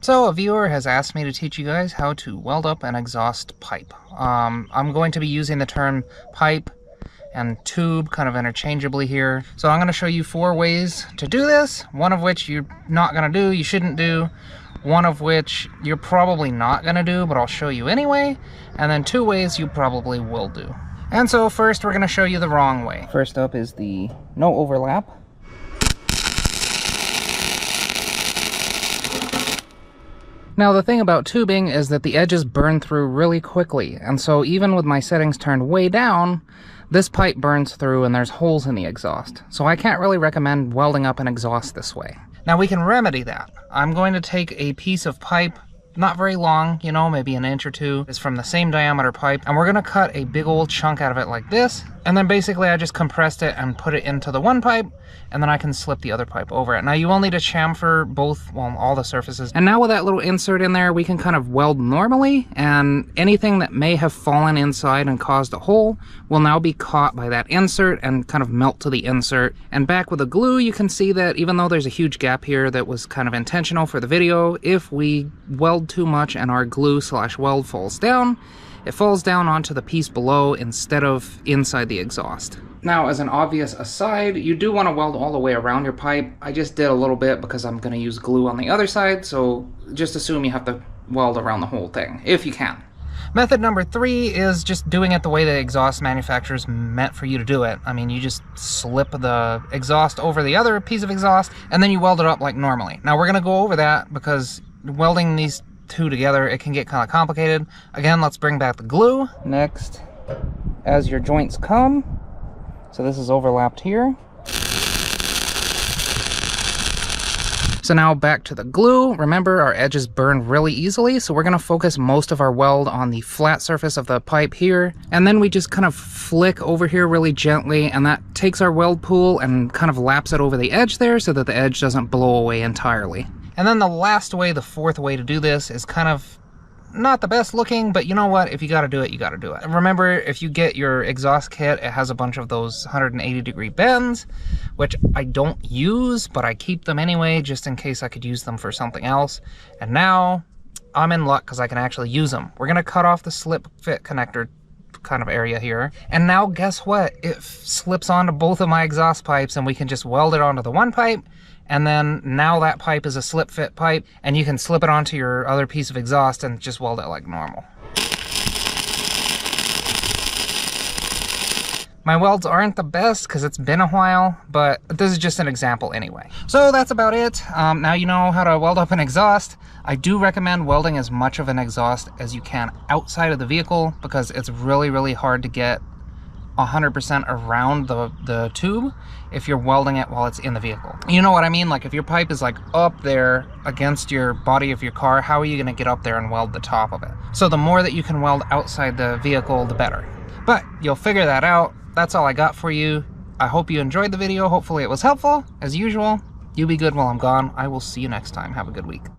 So a viewer has asked me to teach you guys how to weld up an exhaust pipe. I'm going to be using the term pipe and tube kind of interchangeably here. So I'm going to show you 4 ways to do this, one of which you're not going to do, you shouldn't do, one of which you're probably not going to do, but I'll show you anyway, and then 2 ways you probably will do. And so first we're going to show you the wrong way. First up is the no overlap. Now the thing about tubing is that the edges burn through really quickly, and so even with my settings turned way down, this pipe burns through and there's holes in the exhaust. So I can't really recommend welding up an exhaust this way. Now we can remedy that. I'm going to take a piece of pipe, not very long, you know, maybe an inch or 2. It's from the same diameter pipe, and we're going to cut a big old chunk out of it like this, and then basically I just compressed it and put it into the one pipe, and then I can slip the other pipe over it. Now you will need to chamfer both, well, all the surfaces. And now with that little insert in there, we can kind of weld normally, and anything that may have fallen inside and caused a hole will now be caught by that insert and kind of melt to the insert. And back with the glue, you can see that even though there's a huge gap here that was kind of intentional for the video, if we weld too much and our glue/weld falls down, it falls down onto the piece below instead of inside the exhaust. Now, as an obvious aside, you do want to weld all the way around your pipe. I just did a little bit because I'm going to use glue on the other side, so just assume you have to weld around the whole thing, if you can. Method number 3 is just doing it the way the exhaust manufacturer's meant for you to do it. I mean, you just slip the exhaust over the other piece of exhaust, and then you weld it up like normally. Now, we're going to go over that because welding these 2 together, it can get kind of complicated. Again, let's bring back the glue. Next, as your joints come, so this is overlapped here. So now back to the glue. Remember, our edges burn really easily, so we're going to focus most of our weld on the flat surface of the pipe here. And then we just kind of flick over here really gently, and that takes our weld pool and kind of laps it over the edge there so that the edge doesn't blow away entirely. And then the last way, the 4th way to do this, is kind of not the best looking, but you know what? If you got to do it, you got to do it. Remember, if you get your exhaust kit, it has a bunch of those 180-degree bends, which I don't use, but I keep them anyway, just in case I could use them for something else. And now I'm in luck because I can actually use them. We're going to cut off the slip fit connector kind of area here. And now guess what? It slips onto both of my exhaust pipes, and we can just weld it onto the one pipe. And then now that pipe is a slip fit pipe, and you can slip it onto your other piece of exhaust and just weld it like normal. My welds aren't the best because it's been a while, but this is just an example anyway. So that's about it. Now you know how to weld up an exhaust. I do recommend welding as much of an exhaust as you can outside of the vehicle because it's really, really hard to get 100% around the tube if you're welding it while it's in the vehicle. You know what I mean? Like if your pipe is like up there against your body of your car, how are you going to get up there and weld the top of it? So the more that you can weld outside the vehicle, the better. But you'll figure that out. That's all I got for you. I hope you enjoyed the video. Hopefully it was helpful. As usual, you be good while I'm gone. I will see you next time. Have a good week.